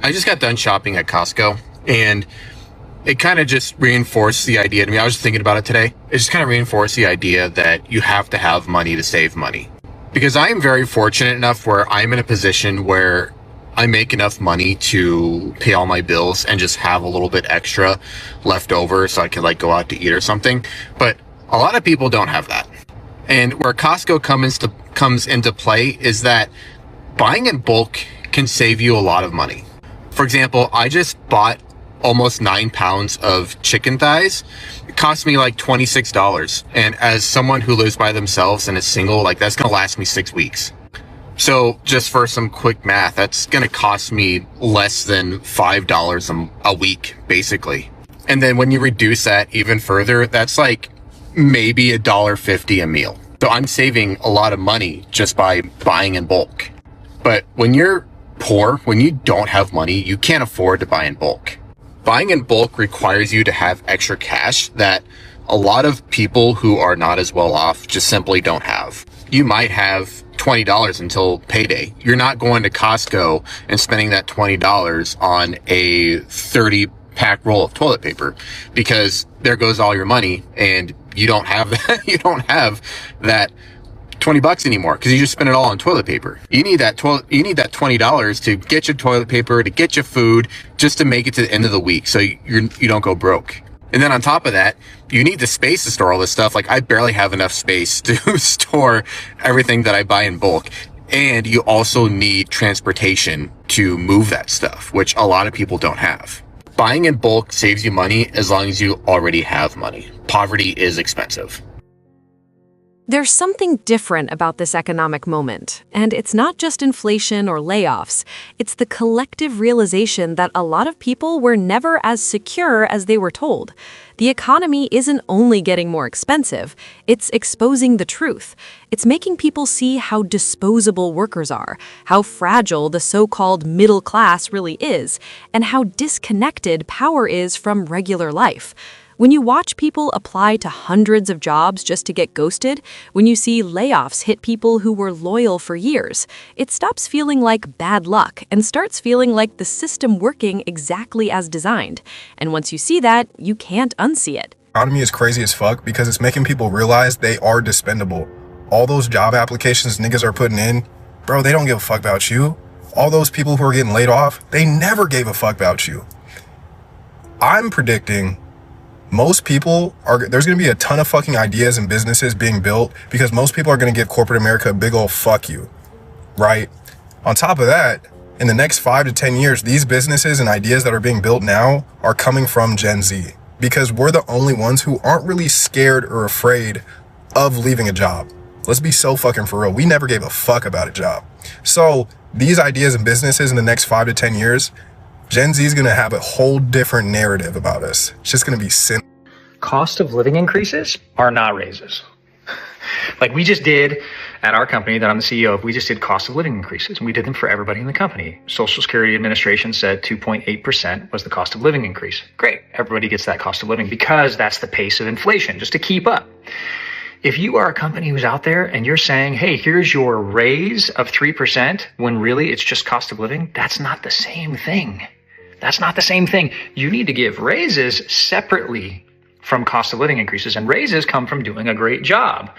I just got done shopping at Costco, and it kind of just reinforced the idea to me. I was thinking about it today. It just kind of reinforced the idea that you have to have money to save money. Because I am very fortunate enough where I'm in a position where I make enough money to pay all my bills and just have a little bit extra left over so I can like go out to eat or something. But a lot of people don't have that. And where Costco comes into play is that buying in bulk can save you a lot of money. For example, I just bought almost 9 pounds of chicken thighs. It cost me like $26. And as someone who lives by themselves and is single, like that's gonna last me 6 weeks. So just for some quick math, that's gonna cost me less than $5 a week, basically. And then when you reduce that even further, that's like maybe $1.50 a meal. So I'm saving a lot of money just by buying in bulk. But when you're poor, when you don't have money, you can't afford to buy in bulk. Buying in bulk requires you to have extra cash that a lot of people who are not as well off just simply don't have. You might have $20 until payday. You're not going to Costco and spending that $20 on a 30-pack roll of toilet paper, because there goes all your money and you don't have that. You don't have that $20 anymore because you just spent it all on toilet paper. You need that $20 to get your toilet paper, to get your food, just to make it to the end of the week so you don't go broke. And then on top of that, you need the space to store all this stuff. Like I barely have enough space to store everything that I buy in bulk. And you also need transportation to move that stuff, which a lot of people don't have. Buying in bulk saves you money as long as you already have money. Poverty is expensive. There's something different about this economic moment, and it's not just inflation or layoffs. It's the collective realization that a lot of people were never as secure as they were told. The economy isn't only getting more expensive, it's exposing the truth. It's making people see how disposable workers are, how fragile the so-called middle class really is, and how disconnected power is from regular life. When you watch people apply to hundreds of jobs just to get ghosted, when you see layoffs hit people who were loyal for years, it stops feeling like bad luck and starts feeling like the system working exactly as designed. And once you see that, you can't unsee it. Economy is crazy as fuck because it's making people realize they are dispendable. All those job applications niggas are putting in, bro, they don't give a fuck about you. All those people who are getting laid off, they never gave a fuck about you. I'm predicting most people there's going to be a ton of fucking ideas and businesses being built because most people are going to give corporate America a big old fuck you, right? On top of that, in the next 5 to 10 years, these businesses and ideas that are being built now are coming from Gen Z because we're the only ones who aren't really scared or afraid of leaving a job. Let's be so fucking for real. We never gave a fuck about a job. So these ideas and businesses in the next 5 to 10 years, Gen Z is going to have a whole different narrative about us. It's just going to be sin. Cost of living increases are not raises. Like we just did at our company that I'm the CEO of, we just did cost of living increases, and we did them for everybody in the company. Social Security Administration said 2.8% was the cost of living increase. Great. Everybody gets that cost of living because that's the pace of inflation, just to keep up. If you are a company who's out there and you're saying, hey, here's your raise of 3%, when really it's just cost of living, that's not the same thing. That's not the same thing. You need to give raises separately from cost of living increases, and raises come from doing a great job.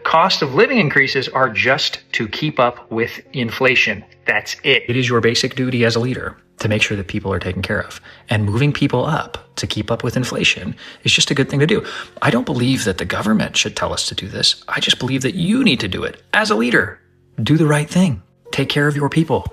Cost of living increases are just to keep up with inflation. That's it. It is your basic duty as a leader to make sure that people are taken care of. And moving people up to keep up with inflation is just a good thing to do. I don't believe that the government should tell us to do this. I just believe that you need to do it as a leader. Do the right thing. Take care of your people.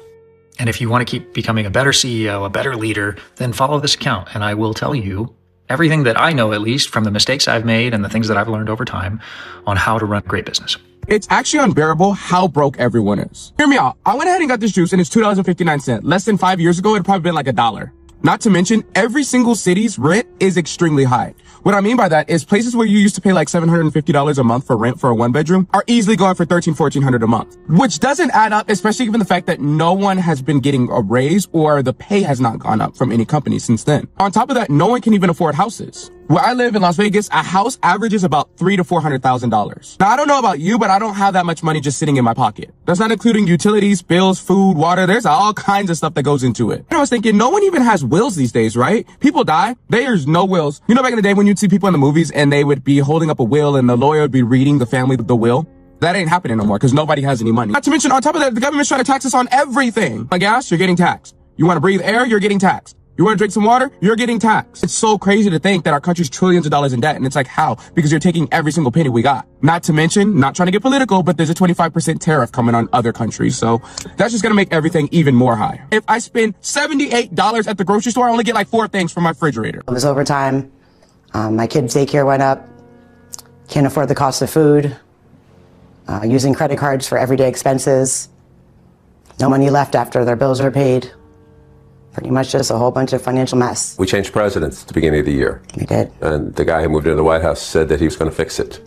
And if you want to keep becoming a better CEO, a better leader, then follow this account. And I will tell you everything that I know, at least from the mistakes I've made and the things that I've learned over time on how to run a great business. It's actually unbearable how broke everyone is. Hear me out. I went ahead and got this juice and it's $2.59. Less than 5 years ago, it'd probably been like $1. Not to mention, every single city's rent is extremely high. What I mean by that is places where you used to pay like $750 a month for rent for a 1-bedroom are easily going for $1,300-1,400 a month, which doesn't add up, especially given the fact that no one has been getting a raise or the pay has not gone up from any company since then. On top of that, no one can even afford houses. Where I live in Las Vegas, a house averages about $300,000 to $400,000. Now, I don't know about you, but I don't have that much money just sitting in my pocket. That's not including utilities, bills, food, water. There's all kinds of stuff that goes into it. And I was thinking, no one even has wills these days, right? People die. There's no wills. You know, back in the day when you'd see people in the movies and they would be holding up a will and the lawyer would be reading the family the will? That ain't happening no more because nobody has any money. Not to mention, on top of that, the government's trying to tax us on everything. On gas, you're getting taxed. You want to breathe air, you're getting taxed. You want to drink some water? You're getting taxed. It's so crazy to think that our country's trillions of dollars in debt. And it's like, how? Because you're taking every single penny we got. Not to mention, not trying to get political, but there's a 25% tariff coming on other countries. So that's just going to make everything even more high. If I spend $78 at the grocery store, I only get like 4 things from my refrigerator. It was overtime. My kids' daycare went up. Can't afford the cost of food. Using credit cards for everyday expenses. No money left after their bills are paid. Pretty much just a whole bunch of financial mess. We changed presidents at the beginning of the year. We did. And the guy who moved into the White House said that he was going to fix it.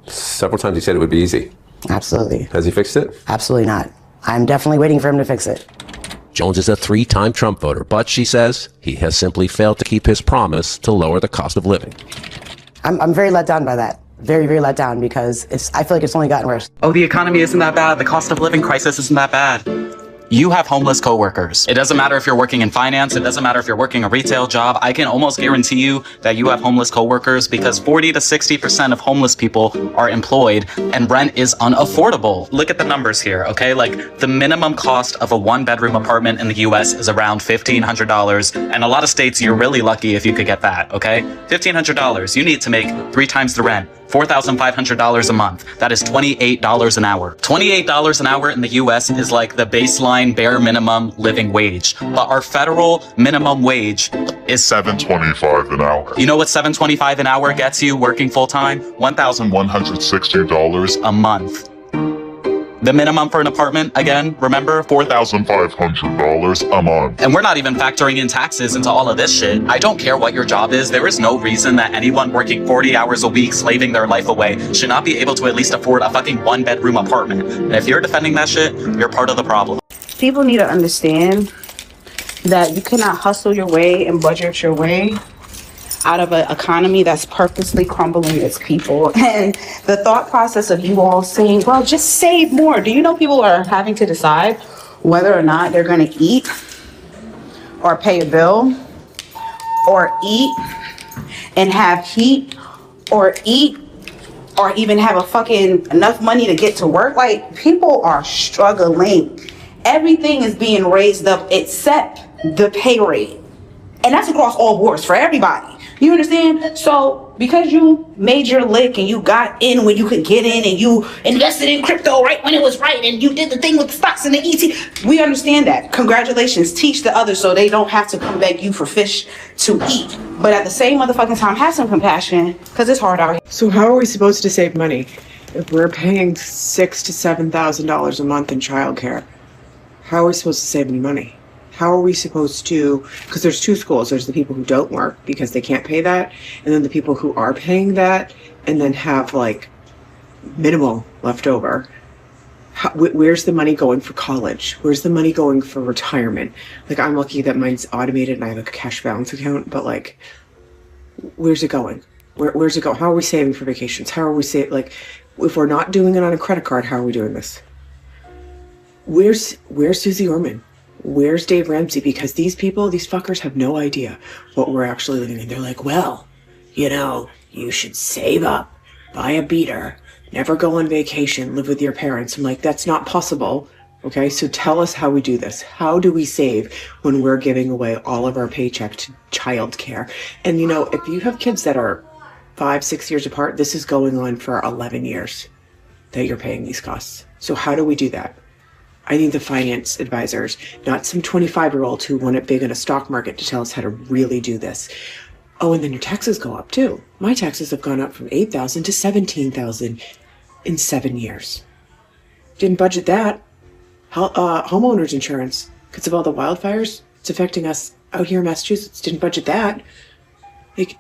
Several times he said it would be easy. Absolutely. Has he fixed it? Absolutely not. I'm definitely waiting for him to fix it. Jones is a 3-time Trump voter, but she says he has simply failed to keep his promise to lower the cost of living. I'm very let down by that. Very, very let down because I feel like it's only gotten worse. Oh, the economy isn't that bad. The cost of living crisis isn't that bad. You have homeless coworkers. It doesn't matter if you're working in finance. It doesn't matter if you're working a retail job. I can almost guarantee you that you have homeless coworkers because 40 to 60% of homeless people are employed and rent is unaffordable. Look at the numbers here, okay? Like the minimum cost of a 1-bedroom apartment in the US is around $1,500. And a lot of states, you're really lucky if you could get that, okay? $1,500. You need to make 3 times the rent. $4,500 a month. That is $28 an hour. $28 an hour in the US is like the baseline bare minimum living wage. But our federal minimum wage is $7.25 an hour. You know what $7.25 an hour gets you working full time? $1,160 a month. The minimum for an apartment, again, remember? $4,500 a month. And we're not even factoring in taxes into all of this shit. I don't care what your job is. There is no reason that anyone working 40 hours a week, slaving their life away, should not be able to at least afford a fucking 1-bedroom apartment. And if you're defending that shit, you're part of the problem. People need to understand that you cannot hustle your way and budget your way out of an economy that's purposely crumbling its people. And the thought process of you all saying, well, just save more. Do you know people are having to decide whether or not they're going to eat or pay a bill or eat and have heat or eat or even have a fucking enough money to get to work? Like, people are struggling. Everything is being raised up except the pay rate. And that's across all boards for everybody. You understand? So because you made your lick and you got in when you could get in and you invested in crypto right when it was right and you did the thing with the stocks and the ET, we understand that. Congratulations. Teach the others so they don't have to come beg you for fish to eat. But at the same motherfucking time, have some compassion because it's hard out here. So how are we supposed to save money if we're paying $6,000 to $7,000 a month in childcare? How are we supposed to save any money? How are we supposed to, because there's 2 schools. There's the people who don't work because they can't pay that, and then the people who are paying that and then have like minimal left over. Where's the money going for college? Where's the money going for retirement? Like, I'm lucky that mine's automated and I have a cash balance account, but like, where's it going? Where's it going? How are we saving for vacations? How are we saving? Like, if we're not doing it on a credit card, how are we doing this? Where's Susie Orman? Where's Dave Ramsey? Because these people, these fuckers have no idea what we're actually living in. They're like, well, you know, you should save up, buy a beater, never go on vacation, live with your parents. I'm like, that's not possible. Okay, so tell us how we do this. How do we save when we're giving away all of our paycheck to childcare? And you know, if you have kids that are 5-6 years apart, this is going on for 11 years that you're paying these costs. So how do we do that? I need the finance advisors, not some 25-year-old who won it big in a stock market to tell us how to really do this. Oh, and then your taxes go up too. My taxes have gone up from $8,000 to $17,000 in 7 years. Didn't budget that. Homeowners insurance, because of all the wildfires, it's affecting us out here in Massachusetts. Didn't budget that. Like,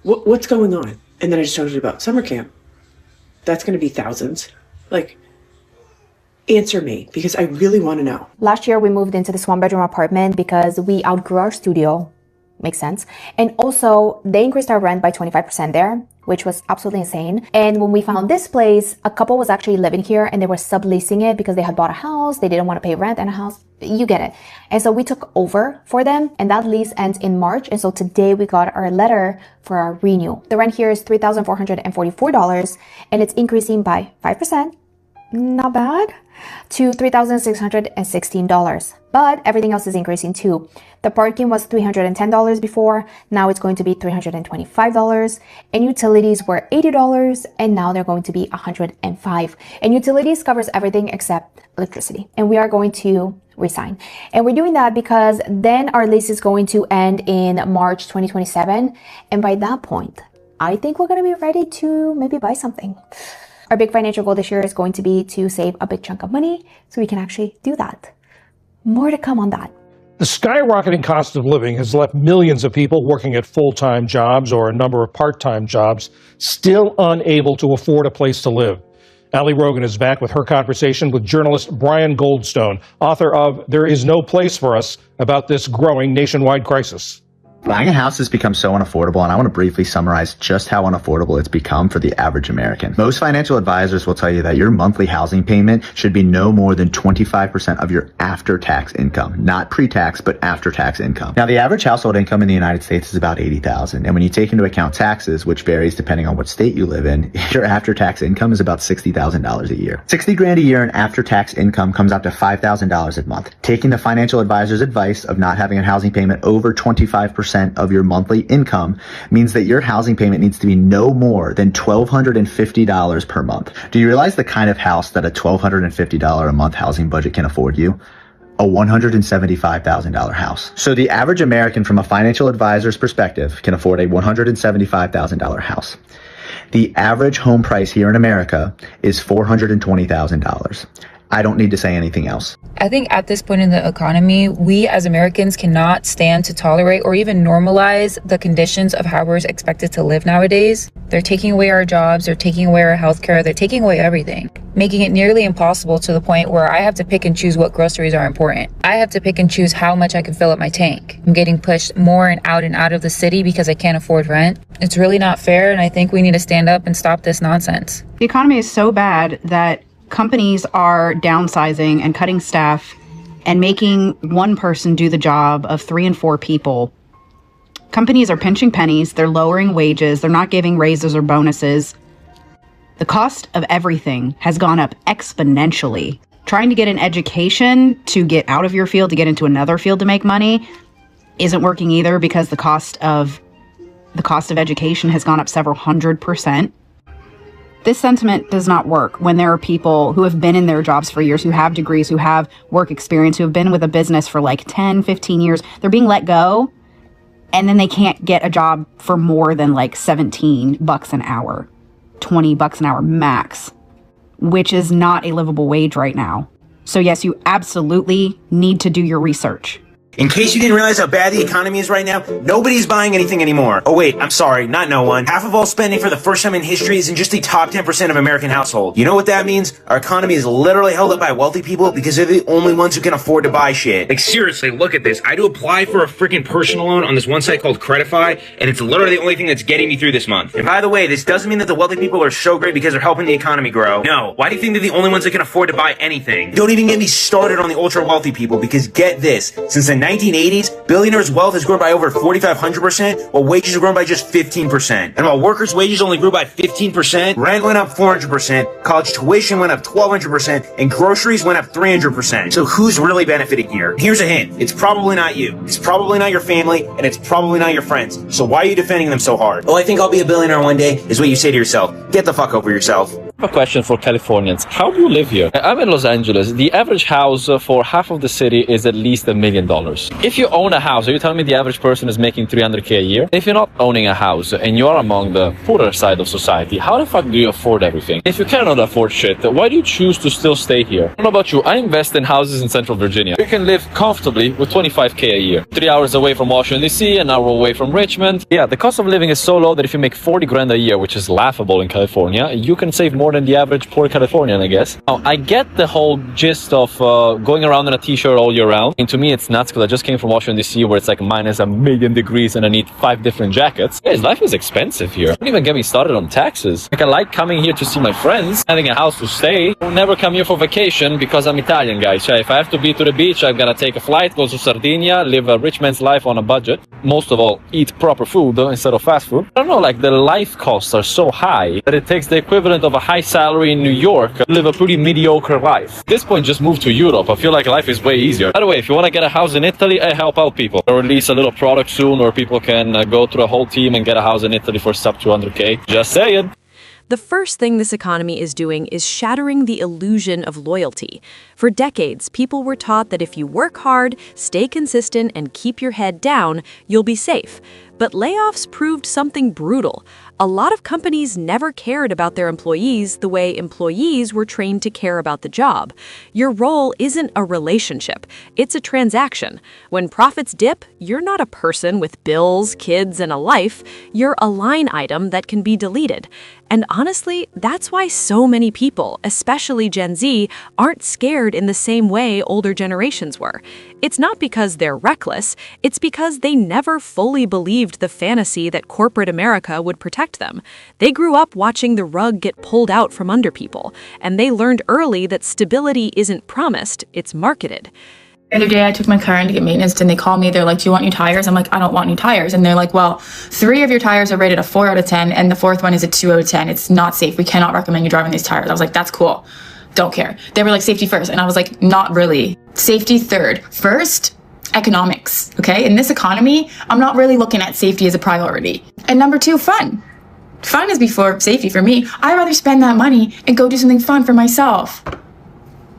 what's going on? And then I just told you about summer camp. That's going to be thousands. Like, answer me, because I really want to know. Last year, we moved into this 1-bedroom apartment because we outgrew our studio. Makes sense. And also, they increased our rent by 25% there, which was absolutely insane. And when we found this place, a couple was actually living here and they were subleasing it because they had bought a house. They didn't want to pay rent and a house. You get it. And so we took over for them, and that lease ends in March. And so today we got our letter for our renewal. The rent here is $3,444 and it's increasing by 5%. Not bad. To $3,616. But everything else is increasing too. The parking was $310 before, now it's going to be $325. And utilities were $80 and now they're going to be $105. And utilities covers everything except electricity. And we are going to resign. And we're doing that because then our lease is going to end in March 2027. And by that point, I think we're going to be ready to maybe buy something. Our big financial goal this year is going to be to save a big chunk of money so we can actually do that. More to come on that. The skyrocketing cost of living has left millions of people working at full-time jobs or a number of part-time jobs still unable to afford a place to live. Ali Rogan is back with her conversation with journalist Brian Goldstone, author of There Is No Place for Us, about this growing nationwide crisis. Buying a house has become so unaffordable, and I want to briefly summarize just how unaffordable it's become for the average American. Most financial advisors will tell you that your monthly housing payment should be no more than 25% of your after-tax income, not pre-tax, but after-tax income. Now, the average household income in the United States is about $80,000, and when you take into account taxes, which varies depending on what state you live in, your after-tax income is about $60,000 a year. $60,000 a year in after-tax income comes out to $5,000 a month. Taking the financial advisor's advice of not having a housing payment over 25% of your monthly income means that your housing payment needs to be no more than $1,250 per month. Do you realize the kind of house that a $1,250 a month housing budget can afford you? A $175,000 house. So the average American, from a financial advisor's perspective, can afford a $175,000 house. The average home price here in America is $420,000. I don't need to say anything else. I think at this point in the economy, we as Americans cannot stand to tolerate or even normalize the conditions of how we're expected to live nowadays. They're taking away our jobs, they're taking away our healthcare, they're taking away everything, making it nearly impossible to the point where I have to pick and choose what groceries are important. I have to pick and choose how much I can fill up my tank. I'm getting pushed more and out of the city because I can't afford rent. It's really not fair, and I think we need to stand up and stop this nonsense. The economy is so bad that companies are downsizing and cutting staff and making one person do the job of 3 and 4 people. Companies are pinching pennies, they're lowering wages, they're not giving raises or bonuses. The cost of everything has gone up exponentially. Trying to get an education to get out of your field, to get into another field to make money, isn't working either because the cost of education has gone up several 100%. This sentiment does not work when there are people who have been in their jobs for years, who have degrees, who have work experience, who have been with a business for like 10, 15 years. They're being let go, and then they can't get a job for more than like $17 an hour, $20 an hour max, which is not a livable wage right now. So yes, you absolutely need to do your research. In case you didn't realize how bad the economy is right now, nobody's buying anything anymore. Oh wait, I'm sorry, not no one. Half of all spending for the first time in history is in just the top 10% of American households. You know what that means? Our economy is literally held up by wealthy people because they're the only ones who can afford to buy shit. Like seriously, look at this. I had to apply for a freaking personal loan on this one site called Creditify, and it's literally the only thing that's getting me through this month. And by the way, this doesn't mean that the wealthy people are so great because they're helping the economy grow. No. Why do you think they're the only ones that can afford to buy anything? Don't even get me started on the ultra wealthy people, because get this. Since the 1980s, billionaires' wealth has grown by over 4,500%, while wages have grown by just 15%. And while workers' wages only grew by 15%, rent went up 400%, college tuition went up 1,200%, and groceries went up 300%. So who's really benefiting here? Here's a hint. It's probably not you. It's probably not your family, and it's probably not your friends. So why are you defending them so hard? Oh, I think I'll be a billionaire one day, is what you say to yourself. Get the fuck over yourself. I have a question for Californians. How do you live here? I'm in Los Angeles. The average house for half of the city is at least $1 million. If you own a house, are you telling me the average person is making $300K a year? If you're not owning a house and you are among the poorer side of society, how the fuck do you afford everything? If you cannot afford shit, why do you choose to still stay here? I don't know about you, I invest in houses in Central Virginia. You can live comfortably with $25K a year. 3 hours away from Washington DC, an hour away from Richmond. Yeah, the cost of living is so low that if you make 40 grand a year, which is laughable in California, you can save more more than the average poor Californian, I guess. Now, I get the whole gist of going around in a t-shirt all year round. And to me, it's nuts because I just came from Washington, D.C. where it's like -1,000,000 degrees and I need 5 different jackets. Guys, life is expensive here. Don't even get me started on taxes. Like, I like coming here to see my friends, having a house to stay. I'll never come here for vacation because I'm Italian, guys. So if I have to be to the beach, I've got to take a flight, go to Sardinia, live a rich man's life on a budget. Most of all, eat proper food instead of fast food. I don't know, like the life costs are so high that it takes the equivalent of a high salary in New York to live a pretty mediocre life. At this point, just move to Europe. I feel like life is way easier. By the way, if you want to get a house in Italy, I help out people. I'll release a little product soon where people can go through a whole team and get a house in Italy for sub 200K. Just saying. The first thing this economy is doing is shattering the illusion of loyalty. For decades, people were taught that if you work hard, stay consistent, and keep your head down, you'll be safe. But layoffs proved something brutal. A lot of companies never cared about their employees the way employees were trained to care about the job. Your role isn't a relationship, it's a transaction. When profits dip, you're not a person with bills, kids, and a life. You're a line item that can be deleted. And honestly, that's why so many people, especially Gen Z, aren't scared in the same way older generations were. It's not because they're reckless, it's because they never fully believed the fantasy that corporate America would protect them. They grew up watching the rug get pulled out from under people, and they learned early that stability isn't promised, it's marketed. The other day I took my car in to get maintenance and they call me, they're like, do you want new tires? I'm like, I don't want new tires. And they're like, well, 3 of your tires are rated a 4 out of 10 and the 4th one is a 2 out of 10. It's not safe. We cannot recommend you driving these tires. I was like, that's cool. Don't care. They were like, safety first. And I was like, not really. Safety third. First, economics. Okay. In this economy, I'm not really looking at safety as a priority. And number 2, fun. Fun is before safety for me. I'd rather spend that money and go do something fun for myself.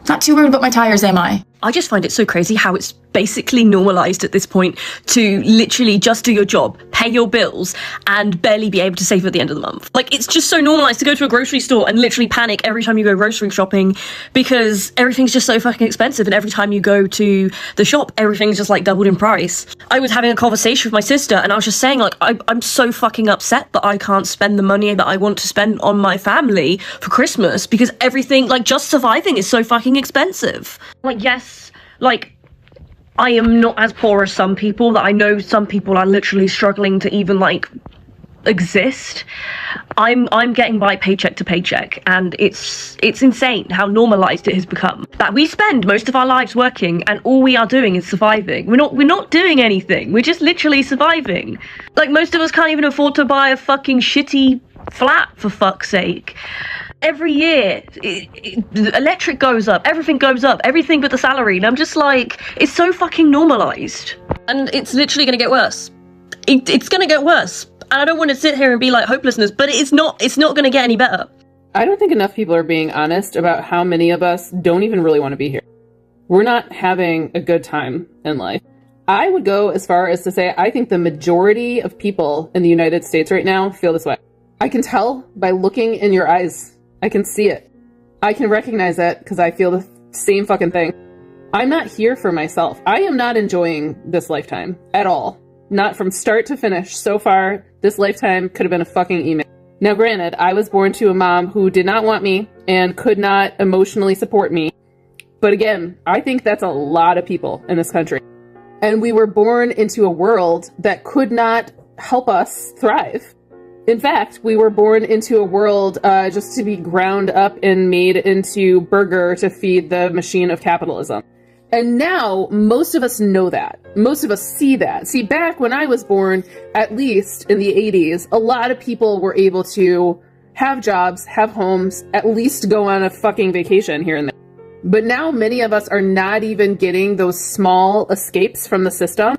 Not too worried about my tires, am I? I just find it so crazy how it's basically normalized at this point to literally just do your job, pay your bills, and barely be able to save at the end of the month. Like, it's just so normalized to go to a grocery store and literally panic every time you go grocery shopping because everything's just so fucking expensive, and every time you go to the shop, everything's just like doubled in price. I was having a conversation with my sister and I was just saying, like, I'm so fucking upset that I can't spend the money that I want to spend on my family for Christmas because everything, like, just surviving is so fucking expensive. Like, yes, like, I am not as poor as some people, that I know some people are literally struggling to even, like, exist. I'm getting by paycheck to paycheck, and it's insane how normalized it has become. That we spend most of our lives working and all we are doing is surviving. We're not doing anything. We're just literally surviving. Like, most of us can't even afford to buy a fucking shitty flat, for fuck's sake. Every year, the electric goes up, everything goes up, everything but the salary. And I'm just like, it's so fucking normalized. And it's literally going to get worse. It's going to get worse. And I don't want to sit here and be like hopelessness, but it's not going to get any better. I don't think enough people are being honest about how many of us don't even really want to be here. We're not having a good time in life. I would go as far as to say I think the majority of people in the United States right now feel this way. I can tell by looking in your eyes. I can see it. I can recognize that because I feel the same fucking thing. I'm not here for myself. I am not enjoying this lifetime at all. Not from start to finish. So far, this lifetime could have been a fucking email. Now, granted, I was born to a mom who did not want me and could not emotionally support me. But again, I think that's a lot of people in this country. And we were born into a world that could not help us thrive. In fact, we were born into a world just to be ground up and made into burger to feed the machine of capitalism. And now, most of us know that. Most of us see that. See, back when I was born, at least in the 80s, a lot of people were able to have jobs, have homes, at least go on a fucking vacation here and there. But now many of us are not even getting those small escapes from the system.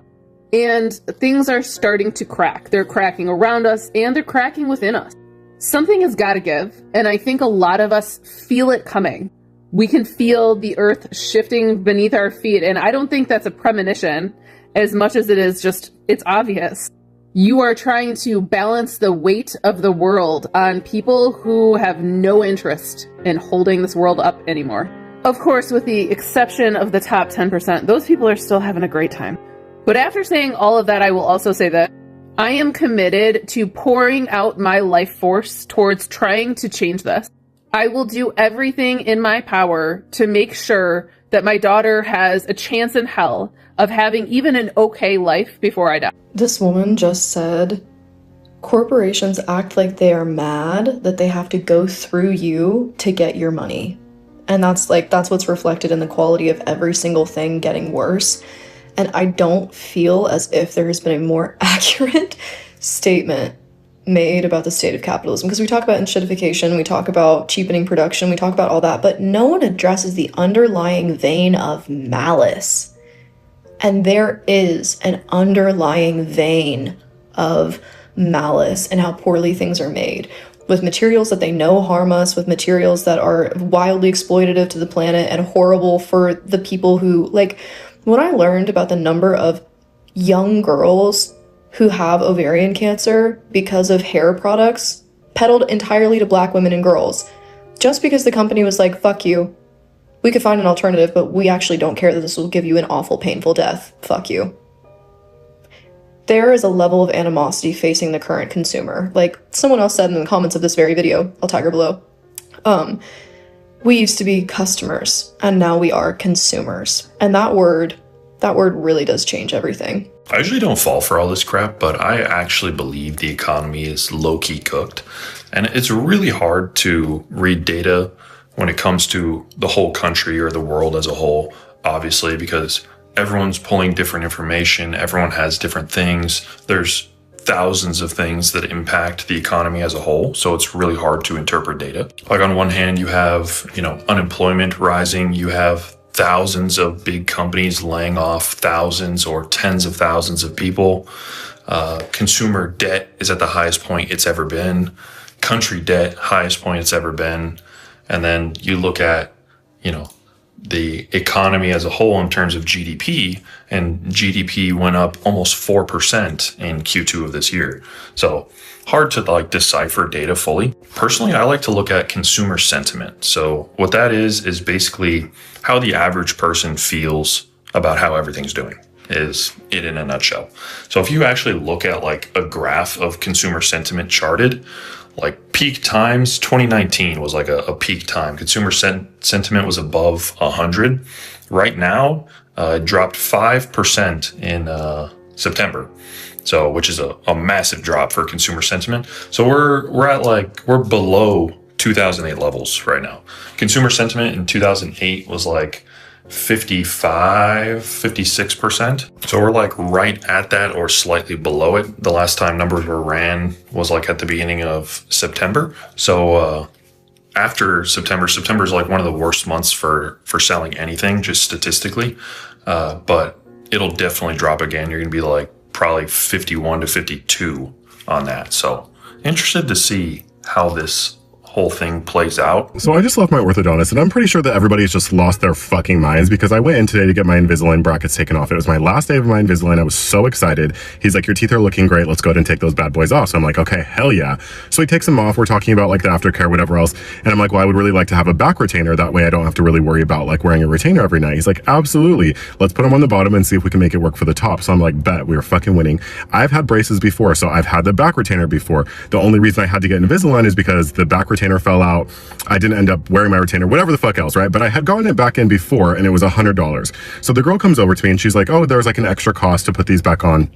And things are starting to crack. They're cracking around us and they're cracking within us. Something has got to give. And I think a lot of us feel it coming. We can feel the earth shifting beneath our feet. And I don't think that's a premonition as much as it is just, it's obvious. You are trying to balance the weight of the world on people who have no interest in holding this world up anymore. Of course, with the exception of the top 10%, those people are still having a great time. But after saying all of that, I will also say that I am committed to pouring out my life force towards trying to change this. I will do everything in my power to make sure that my daughter has a chance in hell of having even an okay life before I die. This woman just said, corporations act like they are mad that they have to go through you to get your money. And that's what's reflected in the quality of every single thing getting worse. And I don't feel as if there has been a more accurate statement made about the state of capitalism, because we talk about enshittification, we talk about cheapening production, we talk about all that, but no one addresses the underlying vein of malice. And there is an underlying vein of malice in how poorly things are made, with materials that they know harm us, with materials that are wildly exploitative to the planet and horrible for the people who, like, when I learned about the number of young girls who have ovarian cancer because of hair products peddled entirely to black women and girls, just because the company was like, fuck you, we could find an alternative, but we actually don't care that this will give you an awful, painful death. Fuck you. There is a level of animosity facing the current consumer. Like someone else said in the comments of this very video, I'll tag her below, we used to be customers and now we are consumers. And that word really does change everything. I usually don't fall for all this crap, but I actually believe the economy is low-key cooked. And it's really hard to read data when it comes to the whole country or the world as a whole, obviously, because everyone's pulling different information, everyone has different things. There's thousands of things that impact the economy as a whole, so it's really hard to interpret data. Like on one hand, you have, unemployment rising, you have thousands of big companies laying off thousands or tens of thousands of people. Consumer debt is at the highest point it's ever been. Country debt, highest point it's ever been. And then you look at, the economy as a whole in terms of GDP, and GDP went up almost 4% in Q2 of this year. So hard to decipher data fully. Personally, I like to look at consumer sentiment. So what that is basically how the average person feels about how everything's doing, is it in a nutshell. So if you actually look at a graph of consumer sentiment charted, peak times, 2019 was a peak time. Consumer sentiment was above 100. Right now, it dropped 5% in September. So, which is a massive drop for consumer sentiment. So we're below 2008 levels right now. Consumer sentiment in 2008 was 56%. So we're right at that or slightly below it. The last time numbers were ran was at the beginning of September. So after September is one of the worst months for selling anything, just statistically. But it'll definitely drop again. You're gonna be probably 51 to 52 on that. So interested to see how this whole thing plays out. So I just left my orthodontist, and I'm pretty sure that everybody's just lost their fucking minds, because I went in today to get my Invisalign brackets taken off. It was my last day of my Invisalign. I was so excited. He's like, your teeth are looking great. Let's go ahead and take those bad boys off. So I'm like, okay, hell yeah. So he takes them off. We're talking about the aftercare, whatever else. And I'm like, well, I would really like to have a back retainer. That way I don't have to really worry about wearing a retainer every night. He's like, absolutely. Let's put them on the bottom and see if we can make it work for the top. So I'm like, bet, we are fucking winning. I've had braces before, so I've had the back retainer before. The only reason I had to get Invisalign is because the back retainer fell out. I didn't end up wearing my retainer, whatever the fuck else, right? But I had gotten it back in before, and it was $100. So the girl comes over to me and she's like, oh, there's an extra cost to put these back on.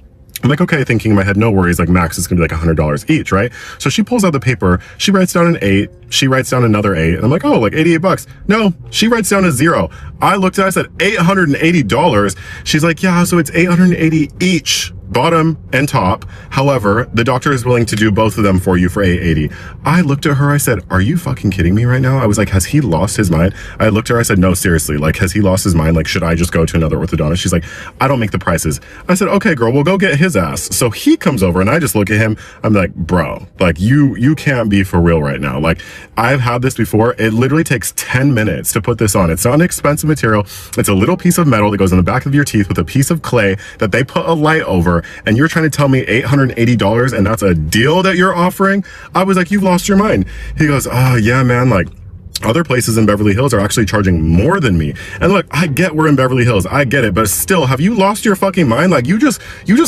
I'm like, okay, thinking in my head, no worries, max is gonna be $100 each, right? So she pulls out the paper, she writes down an 8, she writes down another 8, and I'm like, oh, $88. No, she writes down a 0. I looked at it, I said, $880. She's like, yeah, so it's $880 each, bottom and top. However, the doctor is willing to do both of them for you for $880. I looked at her, I said, are you fucking kidding me right now? I was like, has he lost his mind? I looked at her, I said, no, seriously, has he lost his mind? Should I just go to another orthodontist? She's like, I don't make the prices. I said, okay, girl, we'll go get his ass. So he comes over and I just look at him, I'm like, bro, you can't be for real right now. I've had this before. It literally takes 10 minutes to put this on. It's not an expensive material. It's a little piece of metal that goes in the back of your teeth with a piece of clay that they put a light over, and you're trying to tell me $880 and that's a deal that you're offering? I was like, you've lost your mind. He goes, oh yeah, man, Other places in Beverly Hills are actually charging more than me. And look, I get we're in Beverly Hills. I get it. But still, have you lost your fucking mind? Like, you just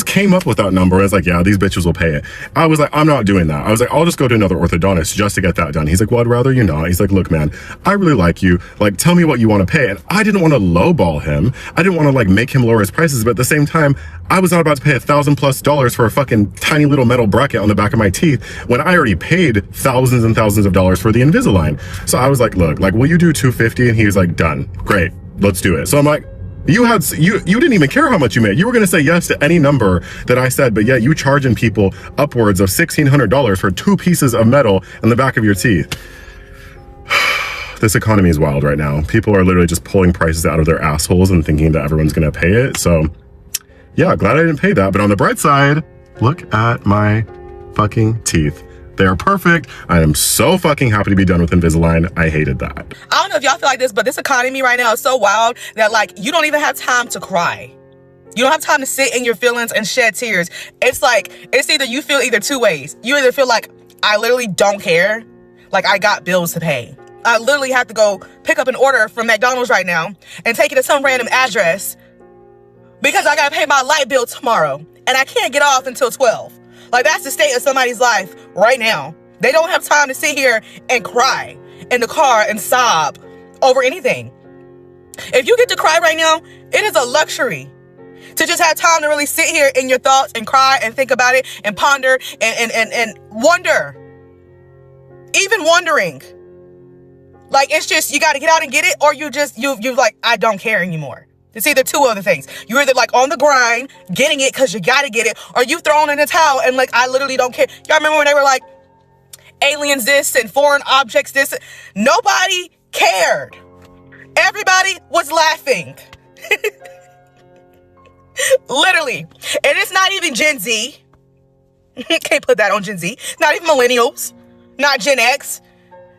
came up with that number. And it's like, yeah, these bitches will pay it. I was like, I'm not doing that. I was like, I'll just go to another orthodontist just to get that done. He's like, well, I'd rather you not. He's like, look, man, I really like you. Like, tell me what you want to pay. And I didn't want to lowball him. I didn't want to like make him lower his prices. But at the same time, I was not about to pay $1,000+ for a fucking tiny little metal bracket on the back of my teeth when I already paid thousands and thousands of dollars for the Invisalign. So I was like, look, like, will you do $250? And he was like, done. Great, let's do it. So I'm like, you didn't even care how much you made. You were going to say yes to any number that I said, but yet you charging people upwards of $1,600 for 2 pieces of metal in the back of your teeth. This economy is wild right now. People are literally just pulling prices out of their assholes and thinking that everyone's going to pay it. So yeah, glad I didn't pay that. But on the bright side, look at my fucking teeth. They are perfect. I am so fucking happy to be done with Invisalign. I hated that. I don't know if y'all feel like this, but this economy right now is so wild that like you don't even have time to cry. You don't have time to sit in your feelings and shed tears. It's like, it's either you feel either 2 ways. You either feel like I literally don't care. Like I got bills to pay. I literally have to go pick up an order from McDonald's right now and take it to some random address because I gotta pay my light bill tomorrow and I can't get off until 12. Like, that's the state of somebody's life right now. They don't have time to sit here and cry in the car and sob over anything. If you get to cry right now, it is a luxury to just have time to really sit here in your thoughts and cry and think about it and ponder and wonder. Even wondering. Like, it's just, you got to get out and get it, or you like, I don't care anymore. It's either 2 other things. You're either like on the grind, getting it because you got to get it, or you thrown in the towel and like, I literally don't care. Y'all remember when they were like, aliens this and foreign objects this? Nobody cared. Everybody was laughing. Literally. And it's not even Gen Z. Can't put that on Gen Z. Not even millennials. Not Gen X.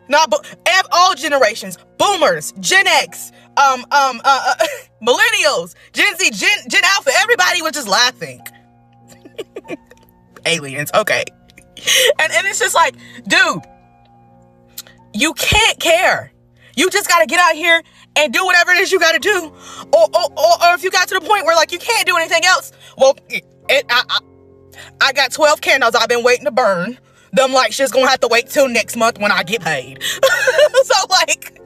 Not all generations. Boomers, Gen X, millennials, Gen Z, Gen Alpha. Everybody was just laughing. Aliens, okay. And it's just like, dude, you can't care. You just got to get out here and do whatever it is you got to do. Or if you got to the point where like you can't do anything else, well, I got 12 candles I've been waiting to burn. Them like shit's gonna have to wait till next month when I get paid. So like...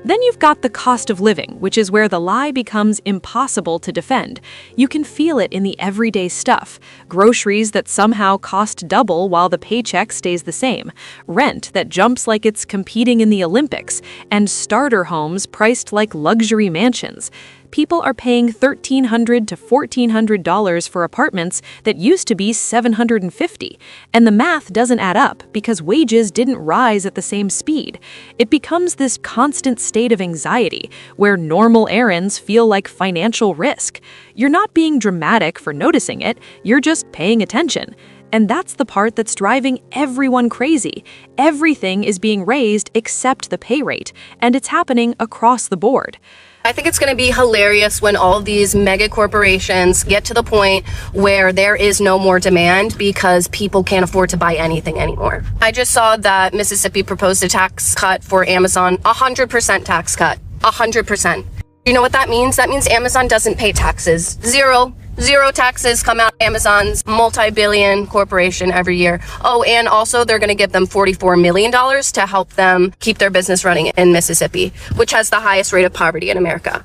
Then you've got the cost of living, which is where the lie becomes impossible to defend. You can feel it in the everyday stuff. Groceries that somehow cost double while the paycheck stays the same. Rent that jumps like it's competing in the Olympics. And starter homes priced like luxury mansions. People are paying $1,300 to $1,400 for apartments that used to be $750. And the math doesn't add up because wages didn't rise at the same speed. It becomes this constant state of anxiety where normal errands feel like financial risk. You're not being dramatic for noticing it, you're just paying attention. And that's the part that's driving everyone crazy. Everything is being raised except the pay rate, and it's happening across the board. I think it's going to be hilarious when all of these mega corporations get to the point where there is no more demand because people can't afford to buy anything anymore. I just saw that Mississippi proposed a tax cut for Amazon, 100% tax cut, 100%. You know what that means? That means Amazon doesn't pay taxes. Zero taxes come out of Amazon's multi-billion corporation every year. Oh, and also they're going to give them $44 million to help them keep their business running in Mississippi, which has the highest rate of poverty in America.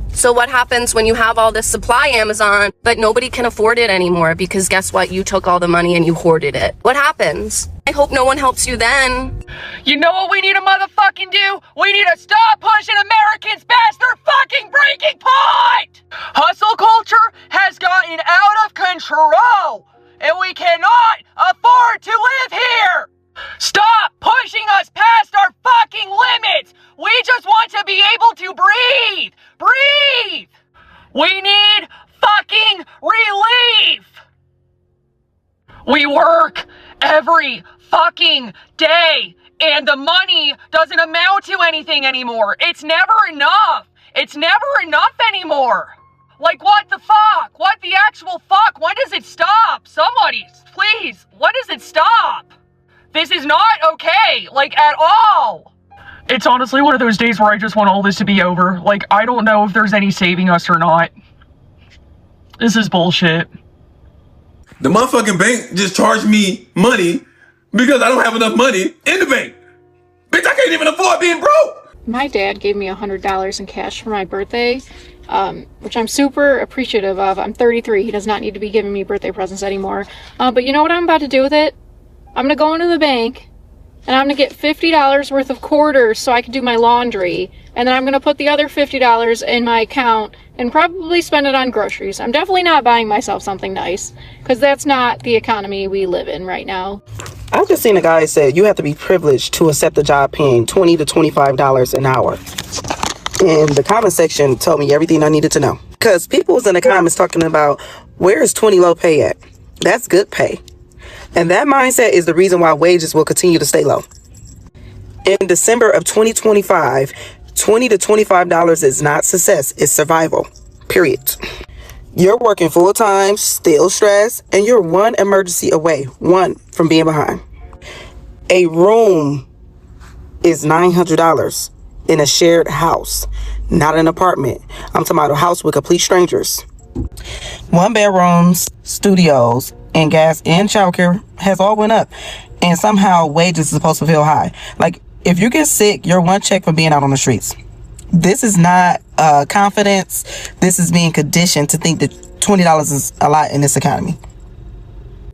So what happens when you have all this supply, Amazon, but nobody can afford it anymore because guess what? You took all the money and you hoarded it. What happens? I hope no one helps you then. You know what we need to motherfucking do? We need to stop pushing Americans past their fucking breaking point! Hustle culture has gotten out of control, and we cannot afford to live here! Stop pushing us past our fucking limits! We just want to be able to breathe! Breathe! We need fucking relief! We work every fucking day, and the money doesn't amount to anything anymore. It's never enough. It's never enough anymore. Like, what the fuck? What the actual fuck? When does it stop? Somebody, please, when does it stop? This is not okay, like, at all. It's honestly one of those days where I just want all this to be over. Like, I don't know if there's any saving us or not. This is bullshit. The motherfucking bank just charged me money because I don't have enough money in the bank. Bitch, I can't even afford being broke. My dad gave me $100 in cash for my birthday, which I'm super appreciative of. I'm 33. He does not need to be giving me birthday presents anymore. But you know what I'm about to do with it? I'm going to go into the bank and I'm going to get $50 worth of quarters so I can do my laundry. And then I'm going to put the other $50 in my account and probably spend it on groceries. I'm definitely not buying myself something nice because that's not the economy we live in right now. I just seen a guy say you have to be privileged to accept a job paying $20 to $25 an hour. And the comment section told me everything I needed to know. Because people was in the comments talking about, where is 20 low pay at? That's good pay. And that mindset is the reason why wages will continue to stay low. In December of 2025, $20 to $25 is not success, it's survival. Period. You're working full time, still stressed, and you're one emergency away, one from being behind. A room is $900 in a shared house, not an apartment. I'm talking about a house with complete strangers. One bedrooms, studios, and gas and childcare has all went up, and somehow wages is supposed to feel high. Like, if you get sick, you're one check from being out on the streets. This is not confidence. This is being conditioned to think that $20 is a lot in this economy.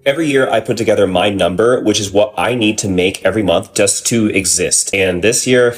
Every year I put together my number, which is what I need to make every month just to exist. And this year,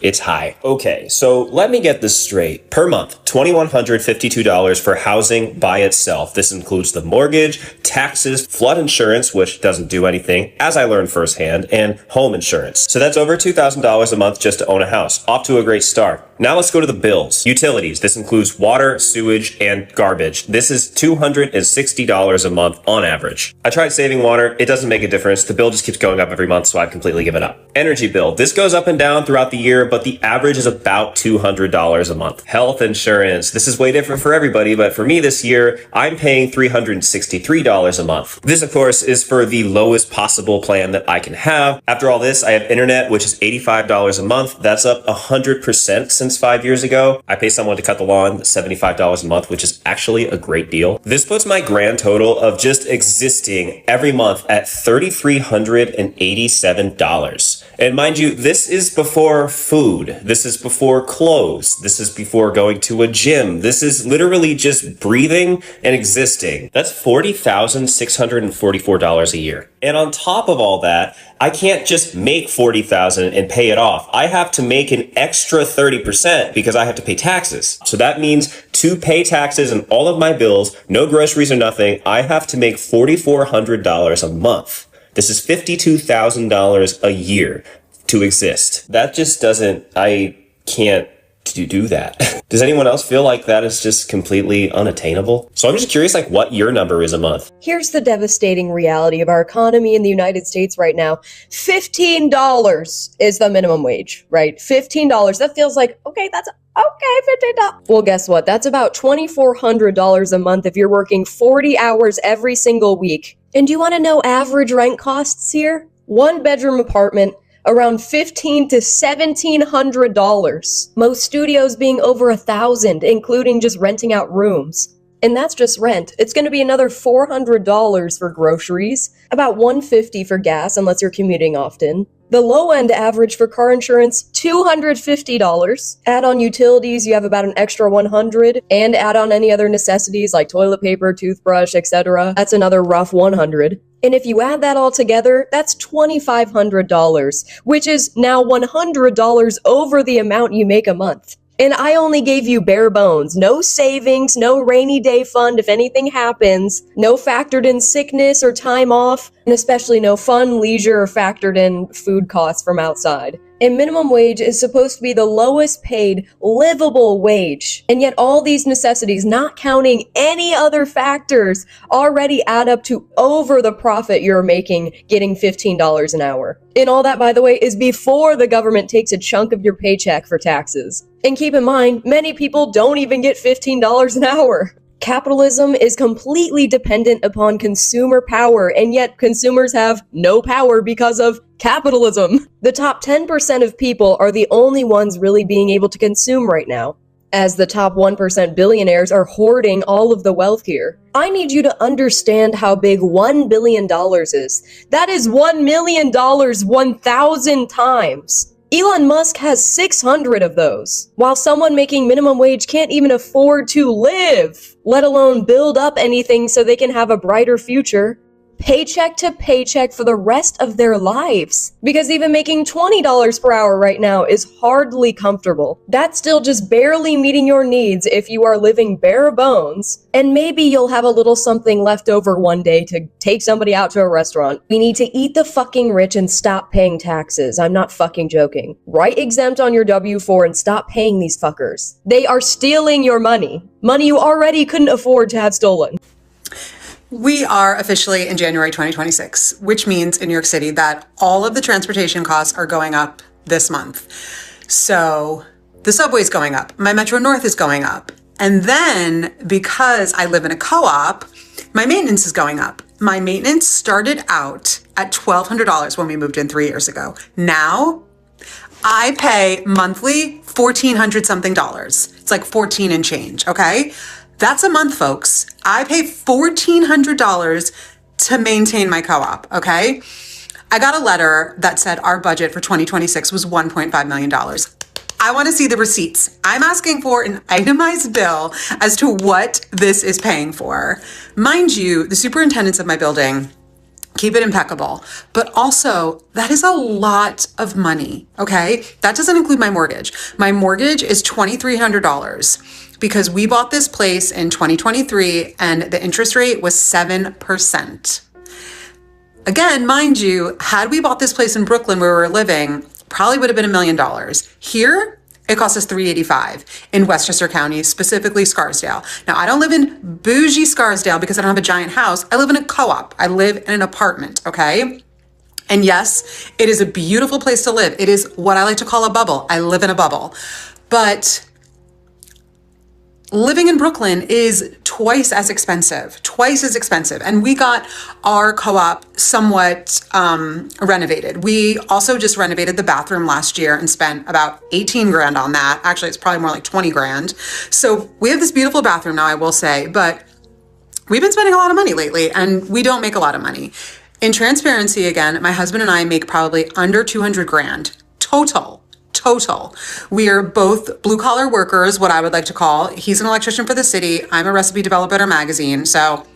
it's high. Okay, so let me get this straight. Per month, $2,152 for housing by itself. This includes the mortgage, taxes, flood insurance, which doesn't do anything, as I learned firsthand, and home insurance. So that's over $2,000 a month just to own a house. Off to a great start. Now let's go to the bills. Utilities. This includes water, sewage, and garbage. This is $260 a month on average. I tried saving water. It doesn't make a difference. The bill just keeps going up every month, so I've completely given up. Energy bill. This goes up and down throughout the year, but the average is about $200 a month. Health insurance. This is way different for everybody, but for me this year, I'm paying $363 a month. This, of course, is for the lowest possible plan that I can have. After all this, I have internet, which is $85 a month. That's up 100% since 5 years ago. I pay someone to cut the lawn $75 a month, which is actually a great deal. This puts my grand total of just existing every month at $3,387. And mind you, this is before food. This is before clothes. This is before going to a gym. This is literally just breathing and existing. That's $40,644 a year. And on top of all that, I can't just make $40,000 and pay it off. I have to make an extra 30% because I have to pay taxes. So that means to pay taxes and all of my bills, no groceries or nothing, I have to make $4,400 a month. This is $52,000 a year to exist. That just doesn't, I can't do that. Does anyone else feel like that is just completely unattainable? So I'm just curious, like, what your number is a month. Here's the devastating reality of our economy in the United States right now. $15 is the minimum wage, right? $15. That feels like, okay, that's okay, $15. Well, guess what? That's about $2,400 a month if you're working 40 hours every single week. And do you want to know average rent costs here? One bedroom apartment, around $1,500 to $1,700. Most studios being over $1,000, including just renting out rooms. And that's just rent. It's going to be another $400 for groceries, about $150 for gas unless you're commuting often. The low end average for car insurance, $250. Add on utilities, you have about an extra $100, and add on any other necessities like toilet paper, toothbrush, etc. That's another rough $100. And if you add that all together, that's $2,500, which is now $100 over the amount you make a month. And I only gave you bare bones, no savings, no rainy day fund if anything happens, no factored in sickness or time off, and especially no fun, leisure, or factored in food costs from outside. And minimum wage is supposed to be the lowest paid, livable wage. And yet all these necessities, not counting any other factors, already add up to over the profit you're making getting $15 an hour. And all that, by the way, is before the government takes a chunk of your paycheck for taxes. And keep in mind, many people don't even get $15 an hour. Capitalism is completely dependent upon consumer power, and yet consumers have no power because of capitalism. The top 10% of people are the only ones really being able to consume right now, as the top 1% billionaires are hoarding all of the wealth here. I need you to understand how big $1 billion is. That is $1 million 1,000 times. Elon Musk has 600 of those, while someone making minimum wage can't even afford to live, let alone build up anything so they can have a brighter future. Paycheck to paycheck for the rest of their lives. Because even making $20 per hour right now is hardly comfortable. That's still just barely meeting your needs if you are living bare bones. And maybe you'll have a little something left over one day to take somebody out to a restaurant. We need to eat the fucking rich and stop paying taxes. I'm not fucking joking. Write exempt on your W-4 and stop paying these fuckers. They are stealing your money. Money you already couldn't afford to have stolen. We are officially in January 2026, which means in New York City that all of the transportation costs are going up this month. So the subway's going up, my Metro North is going up. And then because I live in a co-op, my maintenance is going up. My maintenance started out at $1,200 when we moved in 3 years ago. Now I pay monthly $1,400 something dollars. It's like 14 and change, okay? That's a month, folks. I pay $1,400 to maintain my co-op, okay? I got a letter that said our budget for 2026 was $1.5 million. I want to see the receipts. I'm asking for an itemized bill as to what this is paying for. Mind you, the superintendents of my building keep it impeccable, but also that is a lot of money, okay? That doesn't include my mortgage. My mortgage is $2,300 because we bought this place in 2023 and the interest rate was 7%. Again, mind you, had we bought this place in Brooklyn where we were living, probably would have been $1 million. Here, it cost us $385 in Westchester County, specifically Scarsdale. Now, I don't live in bougie Scarsdale because I don't have a giant house. I live in a co-op. I live in an apartment, okay? And yes, it is a beautiful place to live. It is what I like to call a bubble. I live in a bubble. But living in Brooklyn is twice as expensive. And we got our co-op somewhat renovated. We also just renovated the bathroom last year and spent about 18 grand on that. Actually, it's probably more like 20 grand. So we have this beautiful bathroom now, I will say, but we've been spending a lot of money lately and we don't make a lot of money. In transparency, again, my husband and I make probably under 200 grand total. We are both blue collar workers, what I would like to call. He's an electrician for the city. I'm a recipe developer at a magazine. So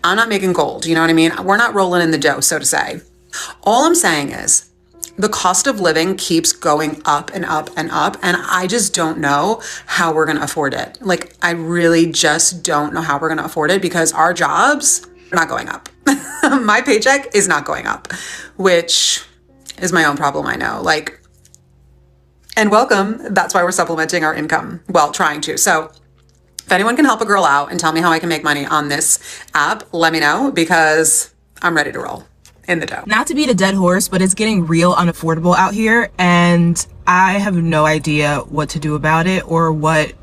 I'm not making gold. You know what I mean? We're not rolling in the dough, so to say. All I'm saying is the cost of living keeps going up and up and up. And I just don't know how we're going to afford it. Like, I really just don't know how we're going to afford it because our jobs are not going up. My paycheck is not going up, which is my own problem. I know. And welcome. That's why we're supplementing our income. Well, trying to. So if anyone can help a girl out and tell me how I can make money on this app, let me know because I'm ready to roll in the dough. Not to beat a dead horse, but it's getting real unaffordable out here. And I have no idea what to do about it or what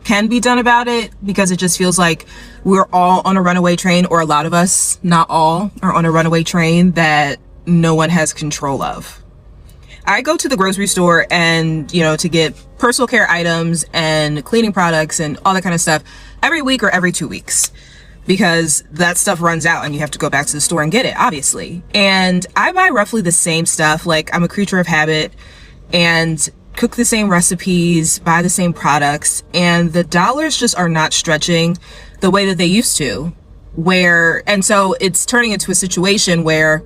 can be done about it because it just feels like we're all on a runaway train, or a lot of us, not all, are on a runaway train that no one has control of. I go to the grocery store and, to get personal care items and cleaning products and all that kind of stuff every week or every 2 weeks because that stuff runs out and you have to go back to the store and get it, obviously. And I buy roughly the same stuff. Like, I'm a creature of habit and cook the same recipes, buy the same products, and the dollars just are not stretching the way that they used to. And so it's turning into a situation where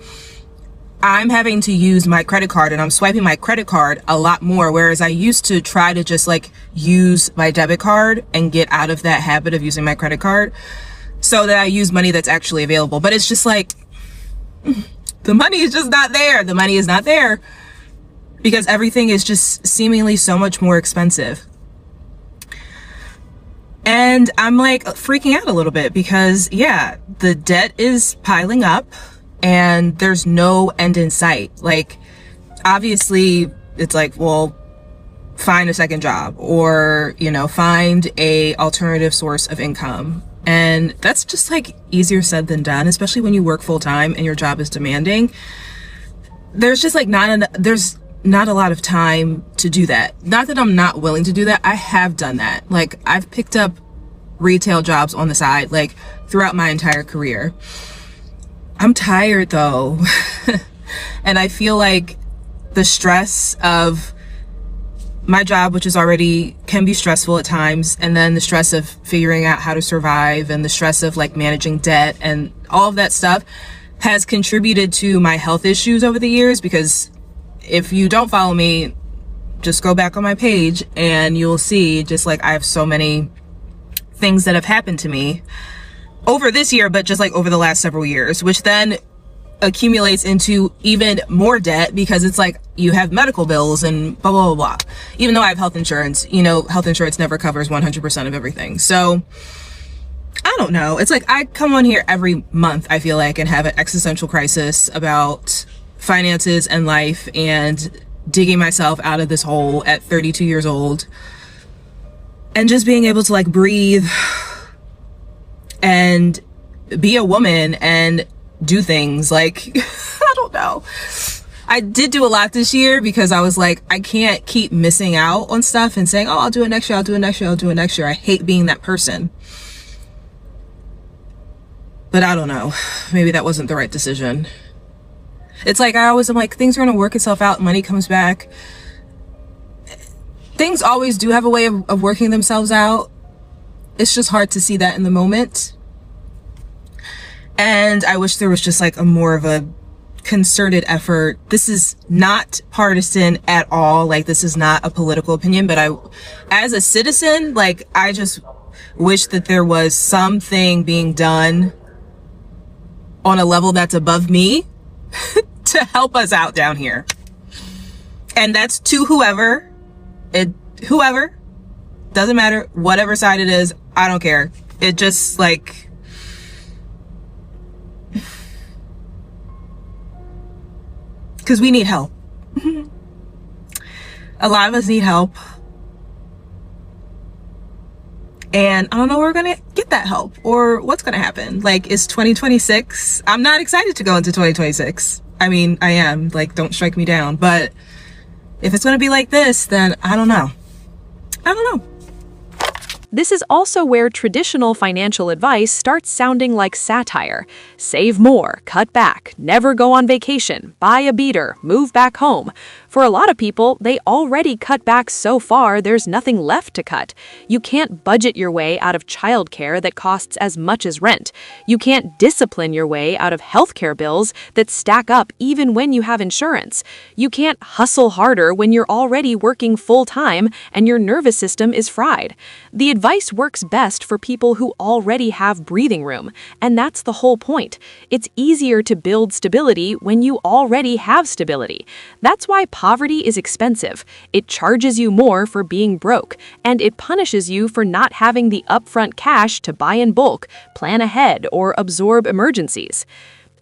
I'm having to use my credit card and I'm swiping my credit card a lot more, whereas I used to try to just use my debit card and get out of that habit of using my credit card so that I use money that's actually available. But it's just the money is just not there. The money is not there because everything is just seemingly so much more expensive. And I'm freaking out a little bit because the debt is piling up. And there's no end in sight. Obviously, it's well, find a second job or, find a alternative source of income. And that's just like easier said than done, especially when you work full time and your job is demanding. There's just like there's not a lot of time to do that. Not that I'm not willing to do that. I have done that. Like, I've picked up retail jobs on the side, like, throughout my entire career. I'm tired though. And I feel like the stress of my job, which is already can be stressful at times, and then the stress of figuring out how to survive, and the stress of like managing debt and all of that stuff has contributed to my health issues over the years. Because if you don't follow me, just go back on my page and you'll see just like I have so many things that have happened to me over this year, but just like over the last several years, which then accumulates into even more debt, because it's like you have medical bills and blah, blah, blah, blah. Even though I have health insurance, you know, health insurance never covers 100% of everything. So I don't know. It's like I come on here every month, I feel like, and have an existential crisis about finances and life, and digging myself out of this hole at 32 years old, and just being able to like breathe and be a woman and do things like, I don't know. I did do a lot this year because I was like, I can't keep missing out on stuff and saying, oh, I'll do it next year, I'll do it next year, I'll do it next year. I hate being that person. But I don't know. Maybe that wasn't the right decision. It's like, I always am like, things are going to work itself out. Money comes back. Things always do have a way of working themselves out. It's just hard to see that in the moment. And I wish there was just like a more of a concerted effort. This is not partisan at all. Like, this is not a political opinion, but as a citizen, like, I just wish that there was something being done on a level that's above me to help us out down here. And that's to whoever, doesn't matter, whatever side it is, I don't care. It just like, because we need help. A lot of us need help. And I don't know where we're going to get that help or what's going to happen. Like, it's 2026. I'm not excited to go into 2026. I mean, I am. Like, don't strike me down. But if it's going to be like this, then I don't know. I don't know. This is also where traditional financial advice starts sounding like satire. Save more, cut back, never go on vacation, buy a beater, move back home. For a lot of people, they already cut back so far there's nothing left to cut. You can't budget your way out of childcare that costs as much as rent. You can't discipline your way out of healthcare bills that stack up even when you have insurance. You can't hustle harder when you're already working full-time and your nervous system is fried. The advice works best for people who already have breathing room, and that's the whole point. It's easier to build stability when you already have stability. That's why poverty is expensive. It charges you more for being broke, and it punishes you for not having the upfront cash to buy in bulk, plan ahead, or absorb emergencies.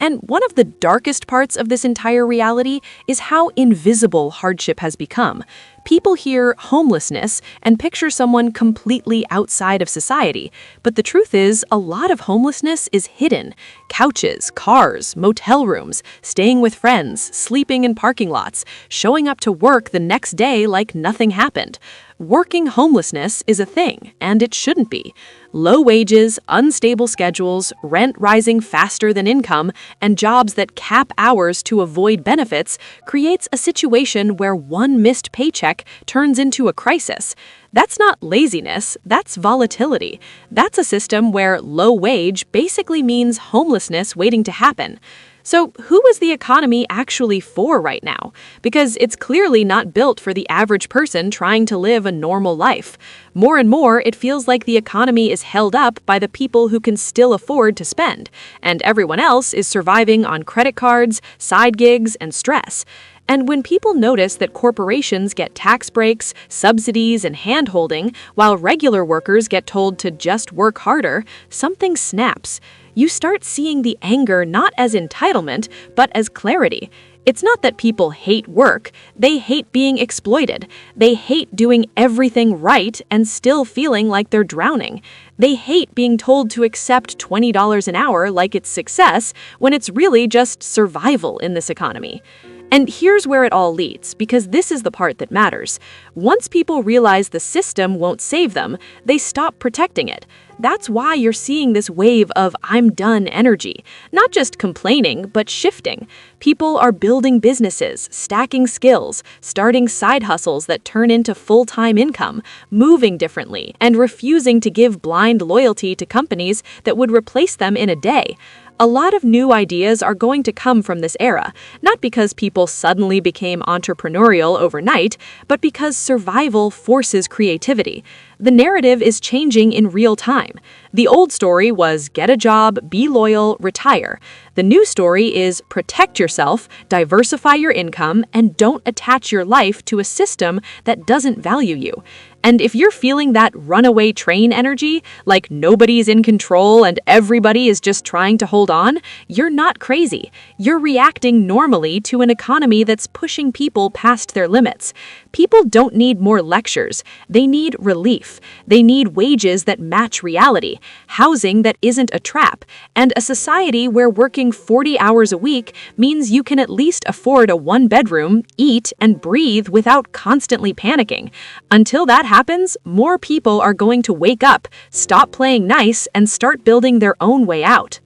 And one of the darkest parts of this entire reality is how invisible hardship has become. People hear homelessness and picture someone completely outside of society, but the truth is, a lot of homelessness is hidden. Couches, cars, motel rooms, staying with friends, sleeping in parking lots, showing up to work the next day like nothing happened. Working homelessness is a thing, and it shouldn't be. Low wages, unstable schedules, rent rising faster than income, and jobs that cap hours to avoid benefits creates a situation where one missed paycheck turns into a crisis. That's not laziness, that's volatility. That's a system where low wage basically means homelessness waiting to happen. So who is the economy actually for right now? Because it's clearly not built for the average person trying to live a normal life. More and more, it feels like the economy is held up by the people who can still afford to spend, and everyone else is surviving on credit cards, side gigs, and stress. And when people notice that corporations get tax breaks, subsidies, and hand-holding, while regular workers get told to just work harder, something snaps. You start seeing the anger not as entitlement, but as clarity. It's not that people hate work, they hate being exploited. They hate doing everything right and still feeling like they're drowning. They hate being told to accept $20 an hour like it's success when it's really just survival in this economy. And here's where it all leads, because this is the part that matters. Once people realize the system won't save them, they stop protecting it. That's why you're seeing this wave of "I'm done" energy. Not just complaining, but shifting. People are building businesses, stacking skills, starting side hustles that turn into full-time income, moving differently, and refusing to give blind loyalty to companies that would replace them in a day. A lot of new ideas are going to come from this era, not because people suddenly became entrepreneurial overnight, but because survival forces creativity. The narrative is changing in real time. The old story was get a job, be loyal, retire. The new story is protect yourself, diversify your income, and don't attach your life to a system that doesn't value you. And if you're feeling that runaway train energy, like nobody's in control and everybody is just trying to hold on, you're not crazy. You're reacting normally to an economy that's pushing people past their limits. People don't need more lectures. They need relief. They need wages that match reality, housing that isn't a trap, and a society where working 40 hours a week means you can at least afford a one-bedroom, eat, and breathe without constantly panicking. Until that happens, more people are going to wake up, stop playing nice, and start building their own way out.